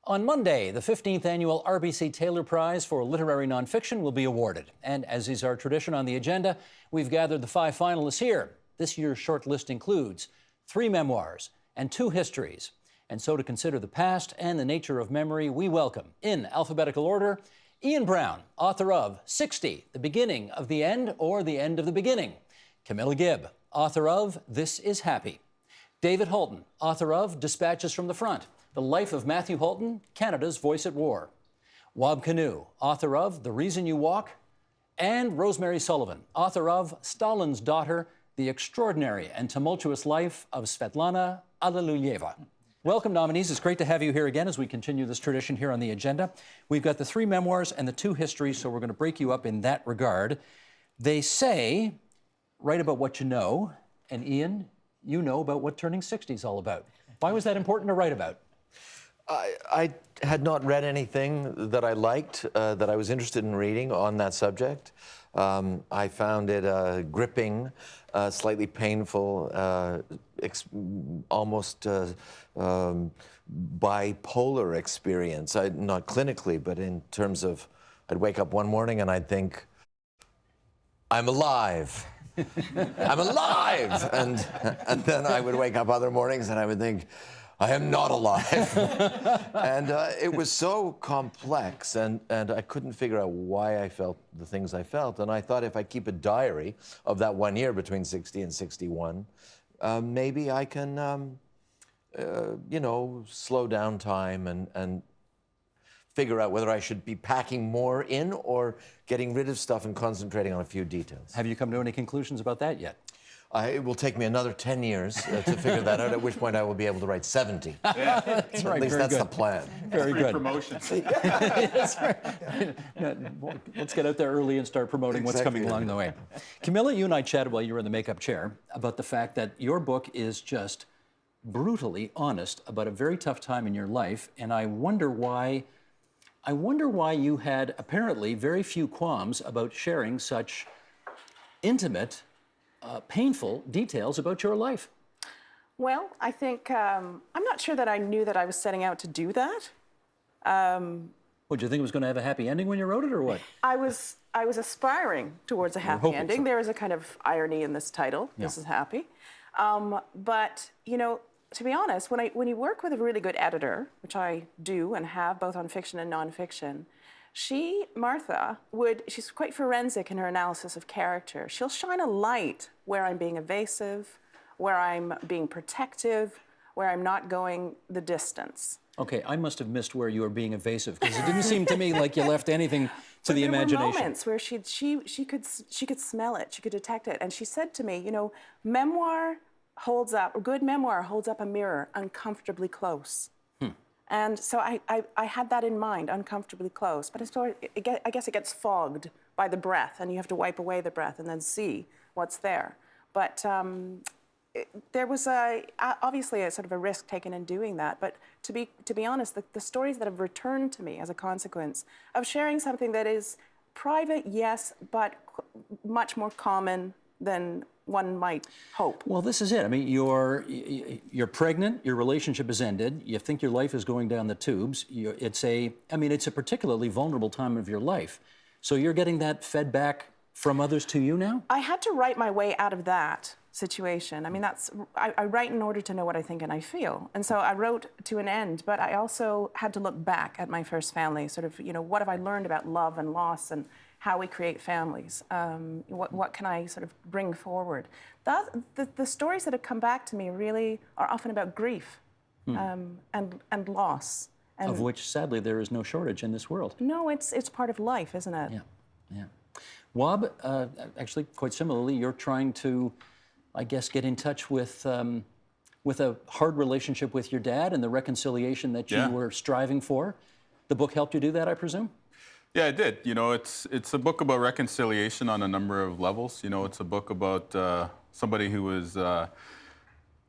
On Monday, the 15th annual RBC Taylor Prize for literary nonfiction will be awarded. And as is our tradition on the agenda, we've gathered the 5 finalists here. This year's short list includes 3 memoirs and 2 histories. And so to consider the past and the nature of memory, we welcome, in alphabetical order, Ian Brown, author of 60, The Beginning of the End or the End of the Beginning. Camilla Gibb, author of This Is Happy. David Halton, author of Dispatches from the Front, The Life of Matthew Halton, Canada's Voice at War. Wab Kinew, author of The Reason You Walk. And Rosemary Sullivan, author of Stalin's Daughter, The Extraordinary and Tumultuous Life of Svetlana Alliluyeva. Welcome, nominees. It's great to have you here again as we continue this tradition here on the agenda. We've got the 3 memoirs and the 2 histories, so we're going to break you up in that regard. They say, write about what you know, and Ian, you know about what turning 60 is all about. Why was that important to write about? I had not read anything that I liked, that I was interested in reading on that subject. I found it gripping, slightly painful, almost bipolar experience. Not clinically, but in terms of, I'd wake up one morning and I'd think, I'm alive. I'm alive! And then I would wake up other mornings and I would think, I am not alive. And it was so complex, and I couldn't figure out why I felt the things I felt. And I thought if I keep a diary of that 1 year between 60 and 61, maybe I can, you know, slow down time and figure out whether I should be packing more in or getting rid of stuff and concentrating on a few details. Have you come to any conclusions about that yet? It will take me another 10 years to figure that out, at which point I will be able to write 70. Yeah. That's right. At least that's the plan. Very good. Promotion. That's right. Let's get out there early and start promoting what's coming along the way. Camilla, you and I chatted while you were in the makeup chair about the fact that your book is just brutally honest about a very tough time in your life, and I wonder why you had apparently very few qualms about sharing such intimate, painful details about your life. Well, I think, I'm not sure that I knew that I was setting out to do that. What, do you think it was going to have a happy ending when you wrote it, or what? I was aspiring towards a happy ending. So. There is a kind of irony in this title, yeah. This is Happy. But, you know, to be honest, when you work with a really good editor, which I do and have both on fiction and nonfiction, Martha, she's quite forensic in her analysis of character. She'll shine a light where I'm being evasive, where I'm being protective, where I'm not going the distance. Okay, I must have missed where you were being evasive, because it didn't seem to me like you left anything to the imagination. There were moments where she could smell it, she could detect it, and she said to me, you know, good memoir holds up a mirror uncomfortably close. And so I had that in mind, uncomfortably close. But I guess it gets fogged by the breath, and you have to wipe away the breath and then see what's there. But there was obviously a sort of a risk taken in doing that. But to be honest, the stories that have returned to me as a consequence of sharing something that is private, yes, but much more common than one might hope. Well, this is it. I mean, you're pregnant, your relationship is ended, you think your life is going down the tubes. It's a particularly vulnerable time of your life. So you're getting that fed back from others to you now? I had to write my way out of that situation. I mean, I write in order to know what I think and I feel. And so I wrote to an end, but I also had to look back at my first family, sort of, you know, what have I learned about love and loss and how we create families. What can I sort of bring forward? The stories that have come back to me really are often about grief and loss. And of which, sadly, there is no shortage in this world. No, it's part of life, isn't it? Yeah, yeah. Wab, actually, quite similarly, you're trying to, I guess, get in touch with a hard relationship with your dad and the reconciliation that you were striving for. The book helped you do that, I presume? Yeah, it did. You know, it's a book about reconciliation on a number of levels. You know, it's a book about somebody who was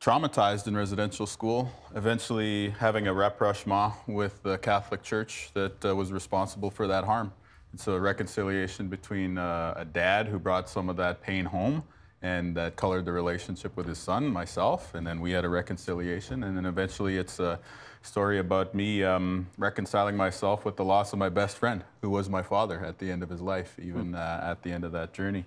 traumatized in residential school, eventually having a rapprochement with the Catholic Church that was responsible for that harm. It's a reconciliation between a dad who brought some of that pain home and that colored the relationship with his son, myself, and then we had a reconciliation, and then eventually it's a story about me reconciling myself with the loss of my best friend, who was my father at the end of his life, even at the end of that journey.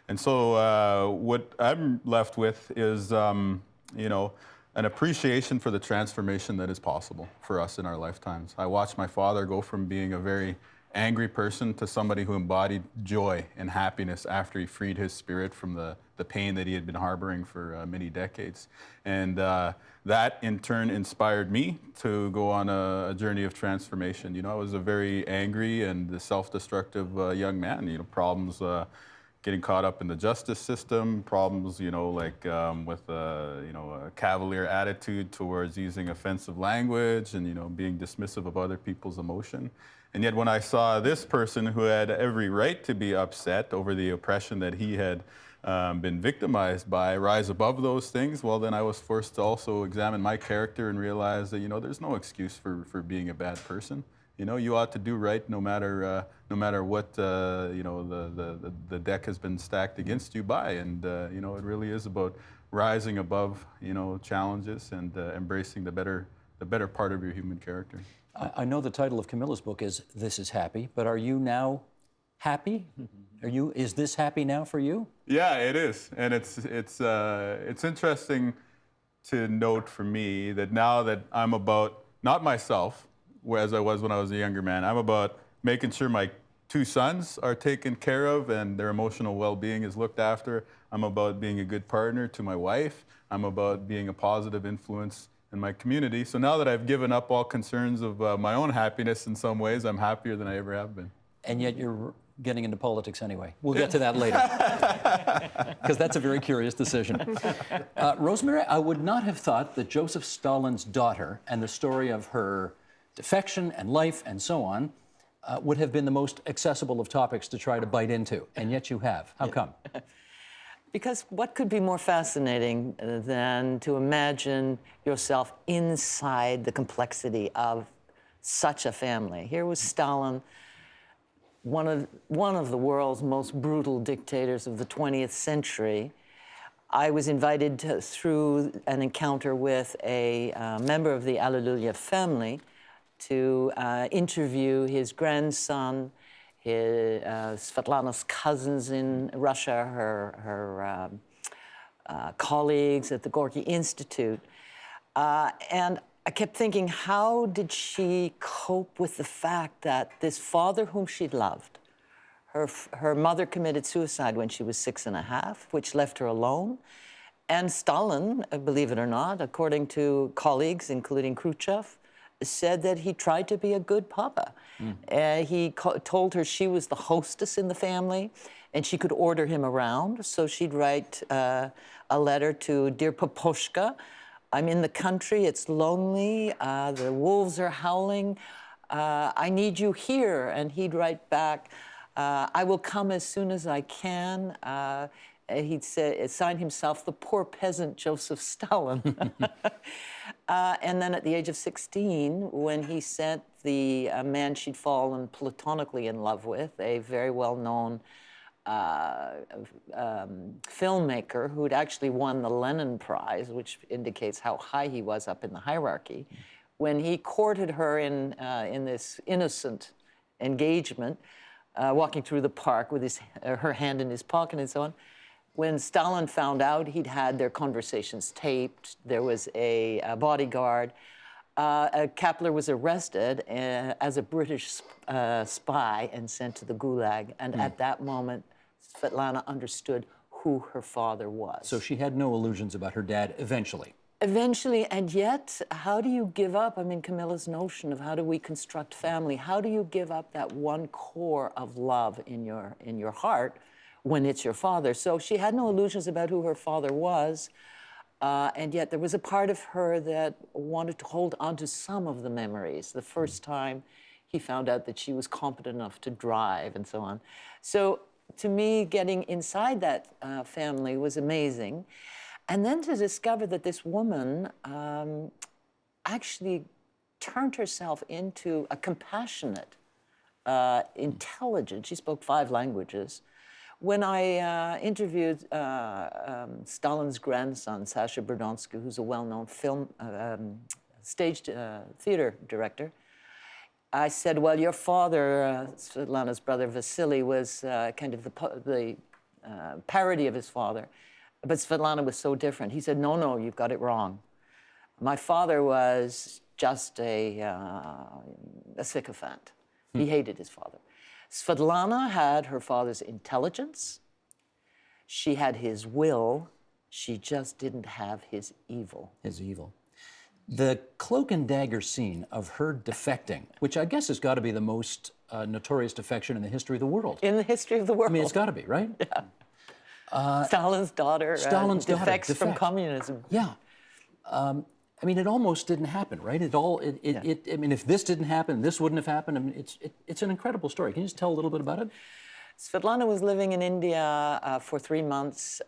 And so what I'm left with is, you know, an appreciation for the transformation that is possible for us in our lifetimes. I watched my father go from being a very angry person to somebody who embodied joy and happiness after he freed his spirit from the pain that he had been harboring for many decades. And that in turn inspired me to go on a journey of transformation. You know, I was a very angry and self-destructive young man, you know, problems getting caught up in the justice system, problems, you know, like with, you know, a cavalier attitude towards using offensive language and, you know, being dismissive of other people's emotion. And yet when I saw this person who had every right to be upset over the oppression that he had been victimized by rise above those things, well, then I was forced to also examine my character and realize that, you know, there's no excuse for being a bad person. You know, you ought to do right no matter what, you know, the deck has been stacked against you by. And, you know, it really is about rising above, you know, challenges and embracing the better part of your human character. I know the title of Camilla's book is This Is Happy, but are you now happy? Is this happy now for you? Yeah, it is. And it's interesting to note for me that now that I'm about, not myself, as I was when I was a younger man, I'm about making sure my two sons are taken care of and their emotional well-being is looked after. I'm about being a good partner to my wife. I'm about being a positive influence in my community. So now that I've given up all concerns of my own happiness in some ways, I'm happier than I ever have been. And yet you're getting into politics anyway. We'll get to that later, because that's a very curious decision. Rosemary, I would not have thought that Joseph Stalin's daughter and the story of her defection and life and so on would have been the most accessible of topics to try to bite into, and yet you have. How come? Because what could be more fascinating than to imagine yourself inside the complexity of such a family? Here was Stalin, one of the world's most brutal dictators of the 20th century. I was invited through an encounter with a member of the Alleluia family to interview his grandson, Svetlana's cousins in Russia, her colleagues at the Gorky Institute. And I kept thinking, how did she cope with the fact that this father whom she'd loved, her mother committed suicide when she was 6.5, which left her alone. And Stalin, believe it or not, according to colleagues, including Khrushchev, said that he tried to be a good papa. He told her she was the hostess in the family and she could order him around. So she'd write a letter to Dear Paposhka, I'm in the country, it's lonely, the wolves are howling, I need you here. And he'd write back, I will come as soon as I can. He'd sign himself the poor peasant Joseph Stalin. And then at the age of 16, when he sent the man she'd fallen platonically in love with, a very well-known filmmaker who'd actually won the Lenin Prize, which indicates how high he was up in the hierarchy, when he courted her in this innocent engagement, walking through the park with her hand in his pocket and so on, when Stalin found out, he'd had their conversations taped. There was a bodyguard. Kapler was arrested as a British spy and sent to the Gulag. And at that moment, Svetlana understood who her father was. So she had no illusions about her dad eventually. Eventually, and yet, how do you give up? I mean, Camilla's notion of how do we construct family? How do you give up that one core of love in your heart when it's your father? So she had no illusions about who her father was, and yet there was a part of her that wanted to hold on to some of the memories. The first time he found out that she was competent enough to drive and so on. So to me, getting inside that family was amazing. And then to discover that this woman actually turned herself into a compassionate, intelligent, she spoke 5 languages, When I interviewed Stalin's grandson, Sasha Berdonsky, who's a well-known film, stage theater director, I said, well, your father, Svetlana's brother Vasily, was kind of the parody of his father, but Svetlana was so different. He said, no, you've got it wrong. My father was just a sycophant. He hated his father. Svetlana had her father's intelligence. She had his will. She just didn't have his evil. His evil. The cloak and dagger scene of her defecting, which I guess has got to be the most notorious defection in the history of the world. In the history of the world. I mean, it's got to be, right? Yeah. Stalin's daughter defects from communism. Yeah. I mean, it almost didn't happen, right? I mean, if this didn't happen, this wouldn't have happened. I mean, it's an incredible story. Can you just tell a little bit about it? Svetlana was living in India for 3 months.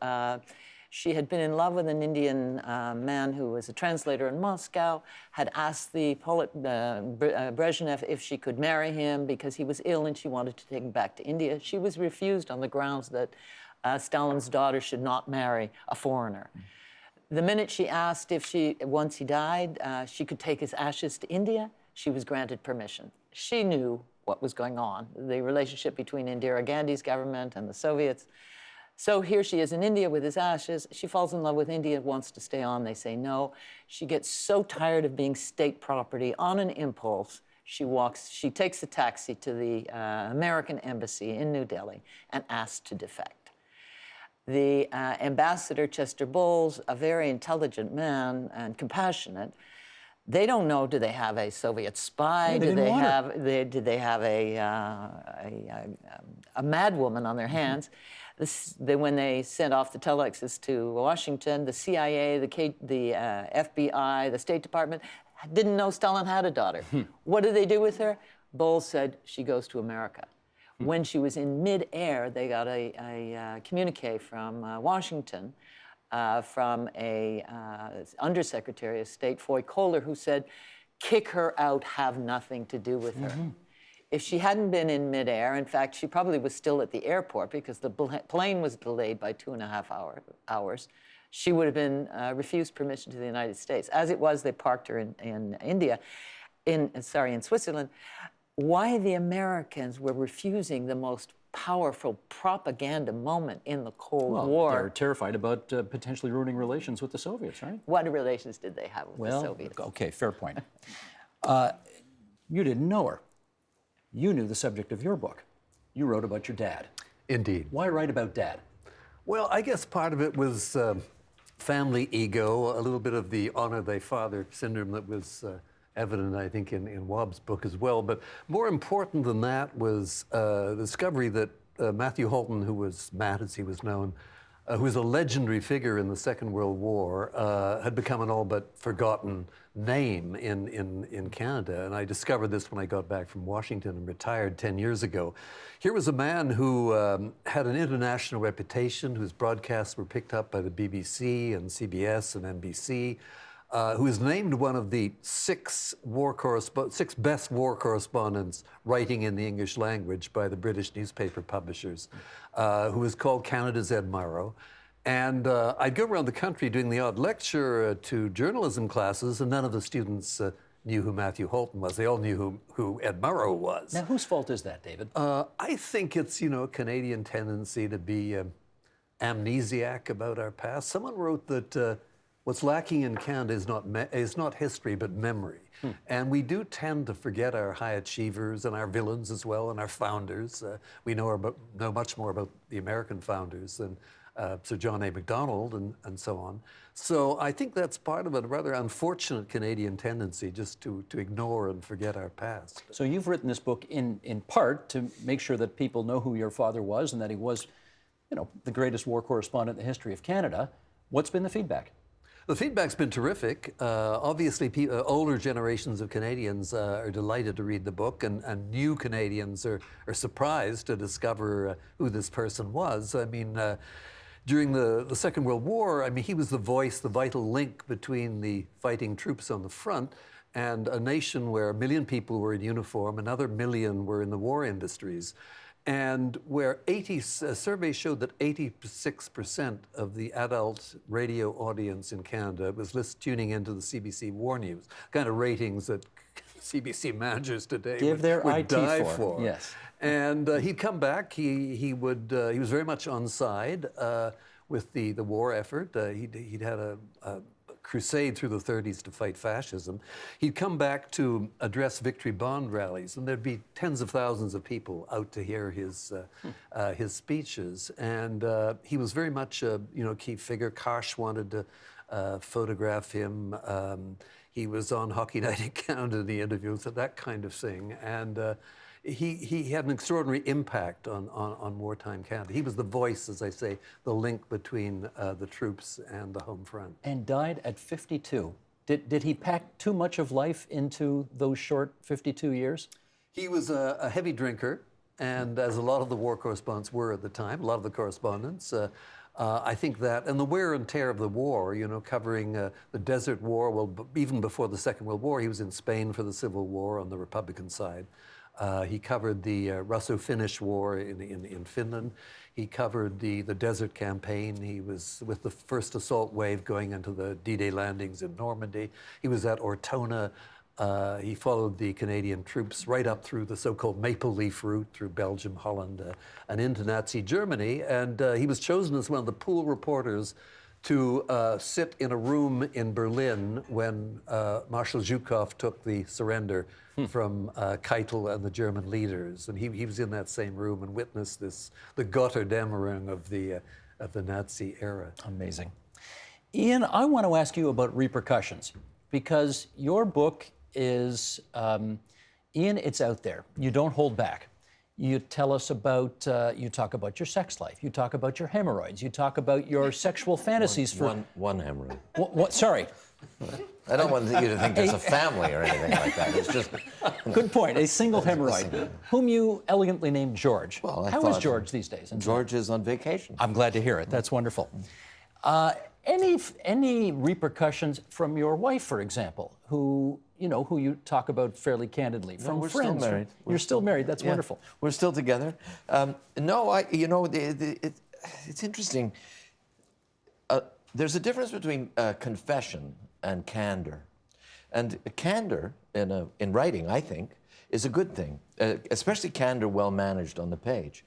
She had been in love with an Indian man who was a translator in Moscow, had asked the poet Brezhnev if she could marry him because he was ill and she wanted to take him back to India. She was refused on the grounds that Stalin's daughter should not marry a foreigner. The minute she asked if once he died, she could take his ashes to India, she was granted permission. She knew what was going on, the relationship between Indira Gandhi's government and the Soviets. So here she is in India with his ashes. She falls in love with India, wants to stay on. They say no. She gets so tired of being state property. On an impulse, she takes a taxi to the American embassy in New Delhi and asks to defect. The ambassador, Chester Bowles, a very intelligent man and compassionate, they don't know, do they have a Soviet spy? Did they have a madwoman on their hands? When they sent off the telexes to Washington, the CIA, the FBI, the State Department didn't know Stalin had a daughter. What did they do with her? Bowles said she goes to America. When she was in midair, they got a communique from Washington from a Undersecretary of State, Foy Kohler, who said, kick her out, have nothing to do with her. If she hadn't been in midair, in fact, she probably was still at the airport because the plane was delayed by 2.5 hours, she would have been refused permission to the United States. As it was, they parked her in in Switzerland. Why the Americans were refusing the most powerful propaganda moment in the Cold War. They're terrified about potentially ruining relations with the Soviets, right? What relations did they have with the Soviets? Okay, fair point. You didn't know her. You knew the subject of your book. You wrote about your dad. Indeed. Why write about Dad? Well, I guess part of it was family ego, a little bit of the honor thy father syndrome that was evident, I think, in Wab's book as well. But more important than that was the discovery that Matthew Halton, who was Matt as he was known, who was a legendary figure in the Second World War, had become an all but forgotten name in Canada. And I discovered this when I got back from Washington and retired 10 years ago. Here was a man who had an international reputation, whose broadcasts were picked up by the BBC and CBS and NBC, who is named one of the six best war correspondents writing in the English language by the British newspaper publishers, who is called Canada's Ed Murrow. And I'd go around the country doing the odd lecture to journalism classes, and none of the students knew who Matthew Halton was. They all knew who Ed Murrow was. Now, whose fault is that, David? I think it's, a Canadian tendency to be amnesiac about our past. Someone wrote that what's lacking in Canada is not history, but memory. And we do tend to forget our high achievers and our villains as well, and our founders. We know much more about the American founders than Sir John A. Macdonald and so on. So I think that's part of a rather unfortunate Canadian tendency, just to ignore and forget our past. So you've written this book in part to make sure that people know who your father was and that he was, the greatest war correspondent in the history of Canada. What's been the feedback? The feedback's been terrific. Obviously, older generations of Canadians are delighted to read the book, and new Canadians are surprised to discover who this person was. I mean, during the Second World War, he was the voice, the vital link between the fighting troops on the front and a nation where 1 million people were in uniform, another 1 million were in the war industries. and where surveys showed that 86% of the adult radio audience in Canada was tuning into the CBC War News, kind of ratings that CBC managers today Give their would IT die for. Yes. And he'd come back. He was very much on side with the war effort. He'd had a crusade through the 30s to fight fascism. He'd come back to address victory bond rallies, and there'd be tens of thousands of people out to hear his speeches. And he was very much a key figure. Karsh wanted to photograph him. He was on Hockey Night in Canada in the interviews, so that kind of thing. And he had an extraordinary impact on wartime Canada. He was the voice, as I say, the link between the troops and the home front. And died at 52. Did he pack too much of life into those short 52 years? He was a heavy drinker, and as a lot of the war correspondents were at the time, a lot of the correspondents, I think that, and the wear and tear of the war, covering the Desert War, well, even before the Second World War, he was in Spain for the Civil War on the Republican side. He covered the Russo-Finnish War in Finland. He covered the Desert Campaign. He was with the first assault wave going into the D-Day landings in Normandy. He was at Ortona. He followed the Canadian troops right up through the so-called Maple Leaf route through Belgium, Holland, and into Nazi Germany. And he was chosen as one of the pool reporters to sit in a room in Berlin when Marshal Zhukov took the surrender from Keitel and the German leaders. And he was in that same room and witnessed the Götterdämmerung of the Nazi era. Amazing. Ian, I want to ask you about repercussions, because your book is, Ian, it's out there. You don't hold back. You tell us about, you talk about your sex life. You talk about your hemorrhoids. You talk about your sexual fantasies for... One hemorrhoid. What, sorry. I don't want you to think there's a family or anything like that. It's just... Good point. A single hemorrhoid, whom you elegantly named George. Well, How is George these days? George is on vacation. I'm glad to hear it. That's wonderful. Any repercussions from your wife, for example, who you talk about fairly candidly? From we're friends? still married. You're still married. That's wonderful. We're still together. It's interesting. There's a difference between confession and candor. And candor in writing, I think, is a good thing, especially candor well managed on the page.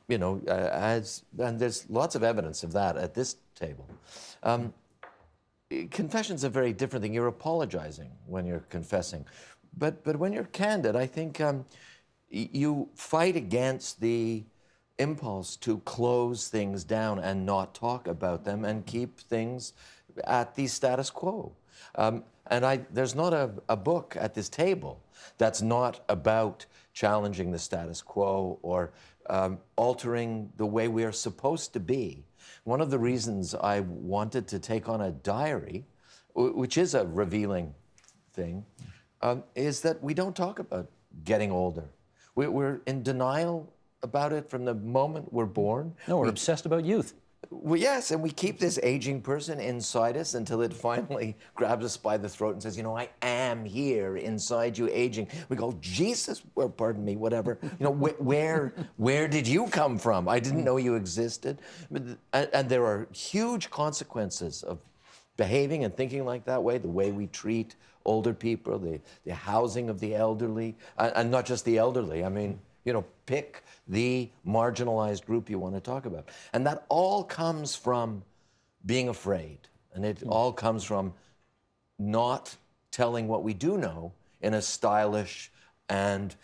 And there's lots of evidence of that at this table. Confession's a very different thing. You're apologizing when you're confessing. But when you're candid, I think you fight against the impulse to close things down and not talk about them and keep things at the status quo. There's not a book at this table that's not about challenging the status quo or altering the way we are supposed to be. One of the reasons I wanted to take on a diary, which is a revealing thing, is that we don't talk about getting older. We're in denial about it from the moment we're born. No, we're obsessed about youth. Well, yes, and we keep this aging person inside us until it finally grabs us by the throat and says, I am here inside you aging. We go, Jesus, well, pardon me, whatever. Where did you come from? I didn't know you existed. And there are huge consequences of behaving and thinking like that way, the way we treat older people, the housing of the elderly, and not just the elderly. I mean, pick the marginalized group you want to talk about. And that all comes from being afraid. And it all comes from not telling what we do know in a stylish and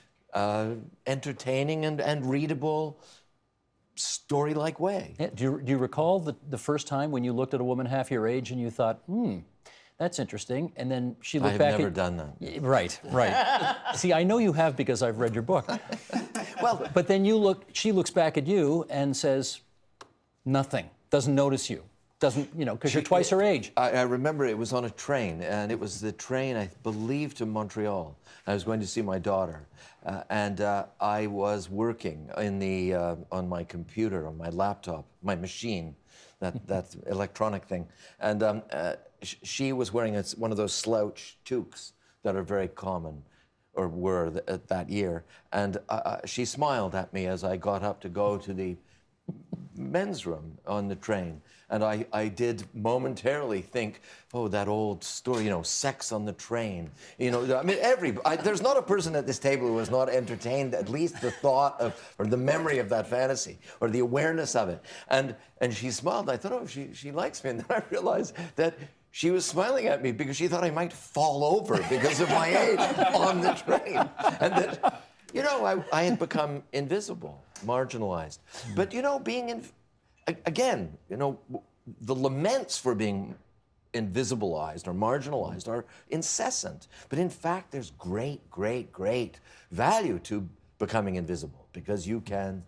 entertaining and readable story-like way. Yeah, do you recall the first time when you looked at a woman half your age and you thought, that's interesting, and then she looked back I have never done that. Right. See, I know you have because I've read your book. Well, but then she looks back at you and says, nothing, doesn't notice you, doesn't, because you're twice her age. I remember it was on a train, and it was the train, I believe, to Montreal. I was going to see my daughter, and I was working on my computer, on my laptop, my machine, that electronic thing, and she was wearing one of those slouch toques that are very common or were that year. And she smiled at me as I got up to go to the men's room on the train. And I did momentarily think, oh, that old story, you know, sex on the train. You know, I mean, there's not a person at this table who has not entertained at least the thought of, or the memory of that fantasy, or the awareness of it. And she smiled. I thought, oh, she likes me. And then I realized that she was smiling at me because she thought I might fall over because of my age on the train. And that, you know, I had become invisible, marginalized. But, you know, again, you know, the laments for being invisibilized or marginalized are incessant. But in fact, there's great, great, great value to becoming invisible because you can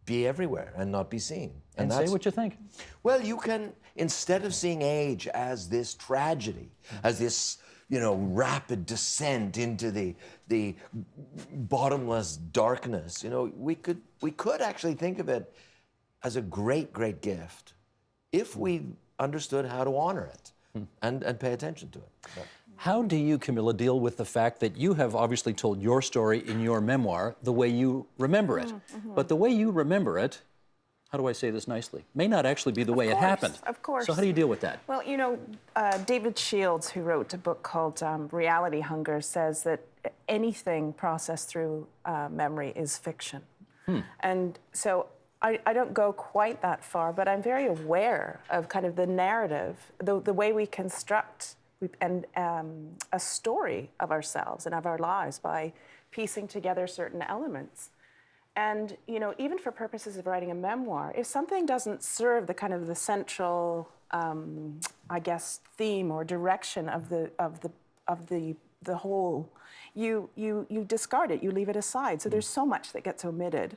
be everywhere and not be seen. And say what you think. Well, you can, instead of seeing age as this tragedy, as this, you know, rapid descent into the bottomless darkness, you know, we could actually think of it as a great, great gift if we understood how to honor it and pay attention to it. But How do you, Camilla, deal with the fact that you have obviously told your story in your memoir the way you remember it, but the way you remember it, how do I say this nicely, may not actually be the way it happened. Of course. So how do you deal with that? Well, you know, David Shields, who wrote a book called Reality Hunger, says that anything processed through memory is fiction. And so I don't go quite that far, but I'm very aware of kind of the narrative, the way we construct a story of ourselves and of our lives by piecing together certain elements. And, you know, even for purposes of writing a memoir, if something doesn't serve the kind of the central, I guess, theme or direction of the whole, you discard it, you leave it aside. So there's so much that gets omitted.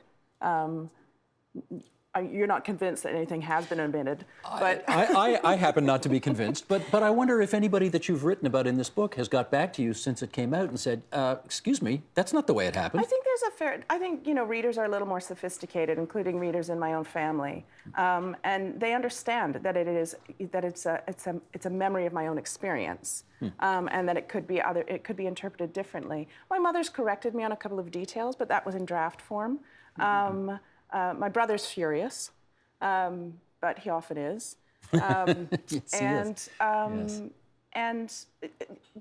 You're not convinced that anything has been omitted, but I happen not to be convinced, but I wonder if anybody that you've written about in this book has got back to you since it came out and said, excuse me, that's not the way it happened. I think, you know, readers are a little more sophisticated, including readers in my own family, and they understand that it's a memory of my own experience, and that it could be interpreted differently. My mother's corrected me on a couple of details, but that was in draft form. My brother's furious, but he often is. Yes, And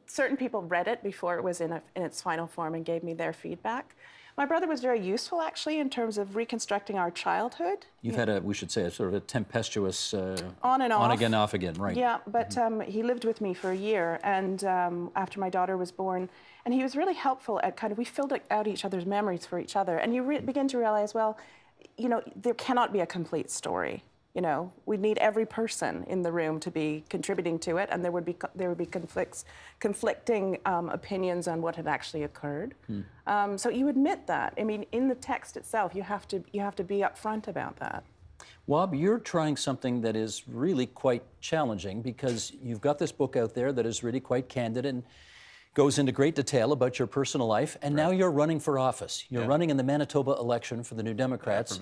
certain people read it before it was in its final form and gave me their feedback. My brother was very useful, actually, in terms of reconstructing our childhood. You've had we should say, a sort of a tempestuous on and off. On again, off again, right. Yeah, but he lived with me for a year, and after my daughter was born, and he was really helpful at we filled out each other's memories for each other, and you begin to realize, well, you know, there cannot be a complete story. You know, we need every person in the room to be contributing to it, and there would be conflicting opinions on what had actually occurred. So you admit that. I mean, in the text itself, you have to be upfront about that. Wab, you're trying something that is really quite challenging because you've got this book out there that is really quite candid and goes into great detail about your personal life, and now you're running for office. You're running in the Manitoba election for the New Democrats.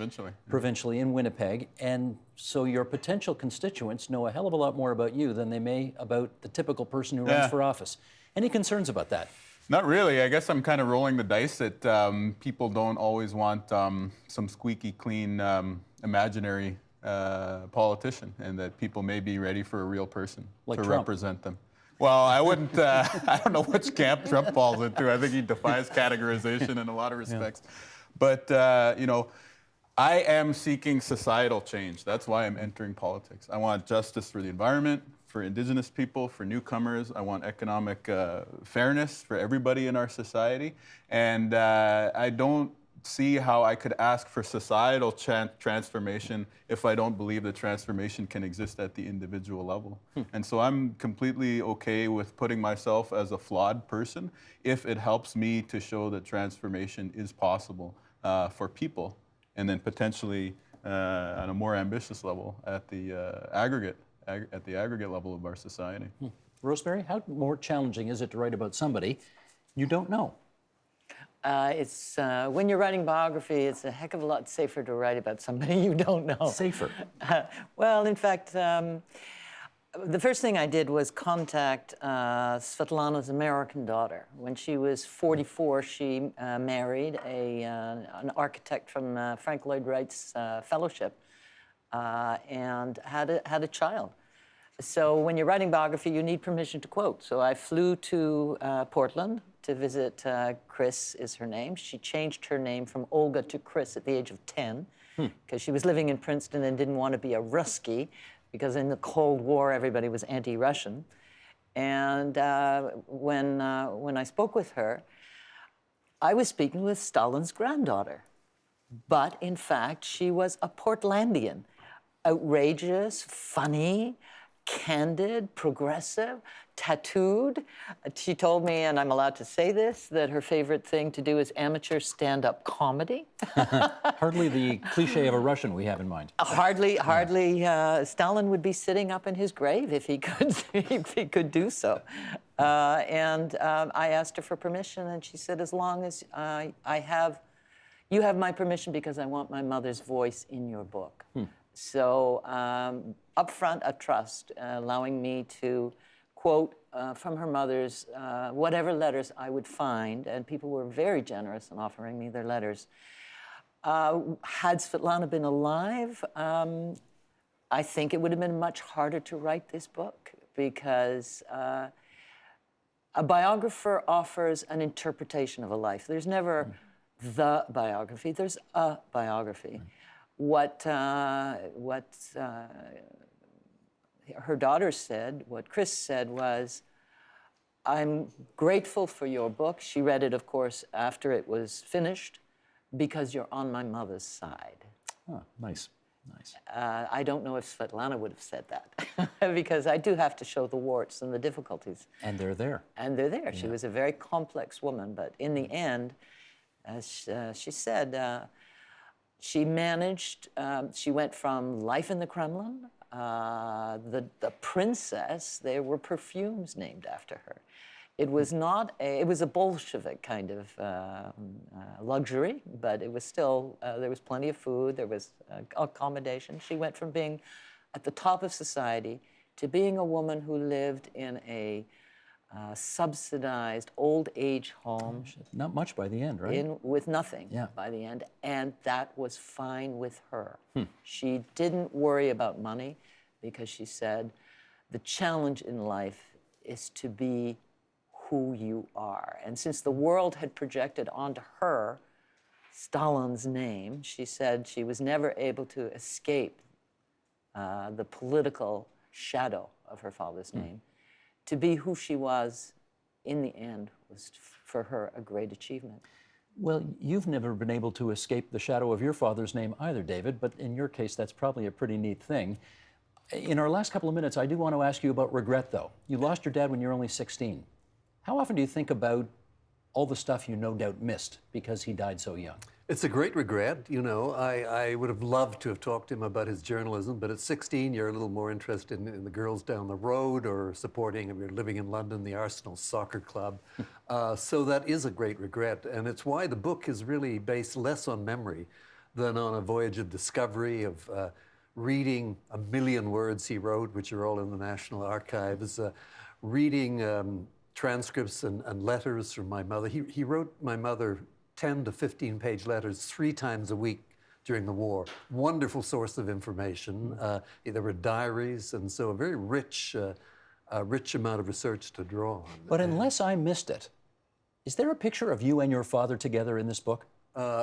Provincially in Winnipeg, and so your potential constituents know a hell of a lot more about you than they may about the typical person who runs for office. Any concerns about that? Not really. I guess I'm kind of rolling the dice that people don't always want some squeaky clean imaginary politician, and that people may be ready for a real person like to Trump. Represent them. Well, I wouldn't, I don't know which camp Trump falls into. I think he defies categorization in a lot of respects. But, you know, I am seeking societal change. That's why I'm entering politics. I want justice for the environment, for Indigenous people, for newcomers. I want economic fairness for everybody in our society. And I don't see how I could ask for societal transformation if I don't believe that transformation can exist at the individual level. And so I'm completely okay with putting myself as a flawed person if it helps me to show that transformation is possible for people, and then potentially on a more ambitious level at the aggregate level of our society. Rosemary, how more challenging is it to write about somebody you don't know? It's when you're writing biography, it's a heck of a lot safer to write about somebody you don't know. Safer? Well, in fact, the first thing I did was contact Svetlana's American daughter. When she was 44, she married an architect from Frank Lloyd Wright's fellowship and had a child. So when you're writing biography, you need permission to quote. So I flew to Portland to visit Chris, is her name. She changed her name from Olga to Chris at the age of 10 because she was living in Princeton and didn't want to be a Russki, because in the Cold War, everybody was anti-Russian. And when I spoke with her, I was speaking with Stalin's granddaughter. But in fact, she was a Portlandian, outrageous, funny, candid, progressive, tattooed. She told me, and I'm allowed to say this, that her favorite thing to do is amateur stand-up comedy. Hardly the cliche of a Russian we have in mind. Hardly. Stalin would be sitting up in his grave if he could, if he could do so. I asked her for permission, and she said, as long as you have my permission, because I want my mother's voice in your book. So upfront, a trust, allowing me to quote from her mother's whatever letters I would find, and people were very generous in offering me their letters. Had Svetlana been alive, I think it would have been much harder to write this book, because a biographer offers an interpretation of a life. There's never the biography, there's a biography. What her daughter said, what Chris said was, I'm grateful for your book. She read it, of course, after it was finished, because you're on my mother's side. Oh, nice, nice. I don't know if Svetlana would have said that, because I do have to show the warts and the difficulties. And they're there. And they're there. Yeah. She was a very complex woman, but in the end, as she said, she managed, she went from life in the Kremlin, the princess, there were perfumes named after her. It was not it was a Bolshevik kind of luxury, but it was still, there was plenty of food, there was accommodation. She went from being at the top of society to being a woman who lived in a subsidized old age home. Not much by the end, right? With nothing by the end, and that was fine with her. She didn't worry about money, because she said, the challenge in life is to be who you are. And since the world had projected onto her Stalin's name, she said she was never able to escape the political shadow of her father's name. To be who she was, in the end, was for her a great achievement. Well, you've never been able to escape the shadow of your father's name either, David, but in your case, that's probably a pretty neat thing. In our last couple of minutes, I do want to ask you about regret, though. You lost your dad when you were only 16. How often do you think about all the stuff you no doubt missed because he died so young? It's a great regret. You know, I would have loved to have talked to him about his journalism, but at 16, you're a little more interested in the girls down the road, or supporting, if you're living in London, the Arsenal soccer club. So that is a great regret. And it's why the book is really based less on memory than on a voyage of discovery, of reading 1 million words he wrote, which are all in the National Archives, reading transcripts and letters from my mother. He wrote my mother 10 to 15-page letters 3 times a week during the war. Wonderful source of information. There were diaries, and so a very rich amount of research to draw on. But unless I missed it, is there a picture of you and your father together in this book?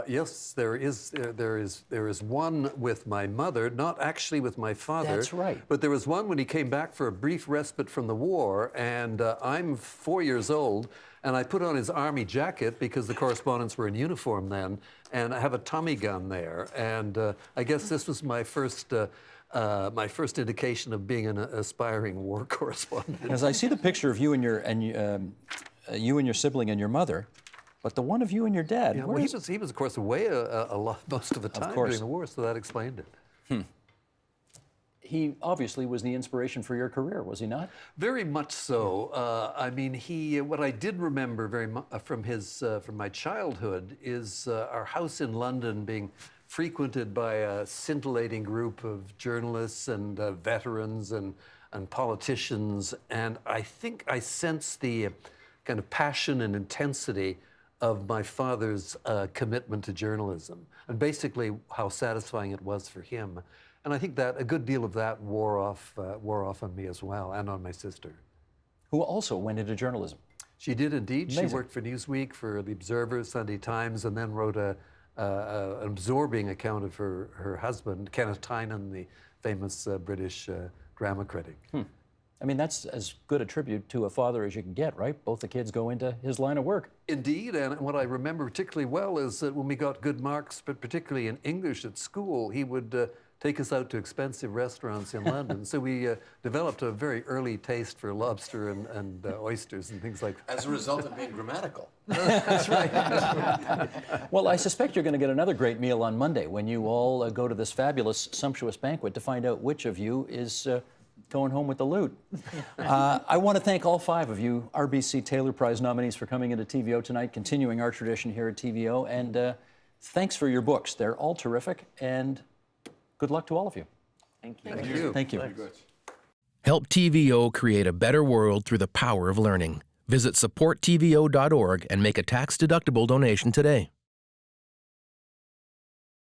Yes, there is one with my mother, not actually with my father. That's right. But there was one when he came back for a brief respite from the war, and I'm 4 years old, and I put on his army jacket because the correspondents were in uniform then, and I have a Tommy gun there, and I guess this was my first indication of being an aspiring war correspondent. As I see the picture of you and your sibling and your mother, but the one of you and your dad. Yeah, well, he was, of course, away a lot, most of the time during the war, so that explained it. He obviously was the inspiration for your career, was he not? Very much so. I mean, what I did remember very much from my childhood is our house in London being frequented by a scintillating group of journalists and veterans and and politicians, and I think I sense the kind of passion and intensity of my father's commitment to journalism, and basically how satisfying it was for him. And I think that a good deal of that wore off on me as well, and on my sister. Who also went into journalism. She did indeed. Amazing. She worked for Newsweek, for The Observer, Sunday Times, and then wrote an absorbing account of her husband, Kenneth Tynan, the famous British drama critic. I mean, that's as good a tribute to a father as you can get, right? Both the kids go into his line of work. Indeed, and what I remember particularly well is that when we got good marks, but particularly in English at school, he would take us out to expensive restaurants in London. So we developed a very early taste for lobster and oysters and things like that. As a result of being grammatical. That's right. Well, I suspect you're going to get another great meal on Monday when you all go to this fabulous, sumptuous banquet to find out which of you is going home with the loot. I want to thank all 5 of you RBC Taylor Prize nominees for coming into TVO tonight, continuing our tradition here at TVO, and thanks for your books. They're all terrific, and good luck to all of you. Thank you. Thank you. Thank you. Help TVO create a better world through the power of learning. Visit supporttvo.org and make a tax-deductible donation today.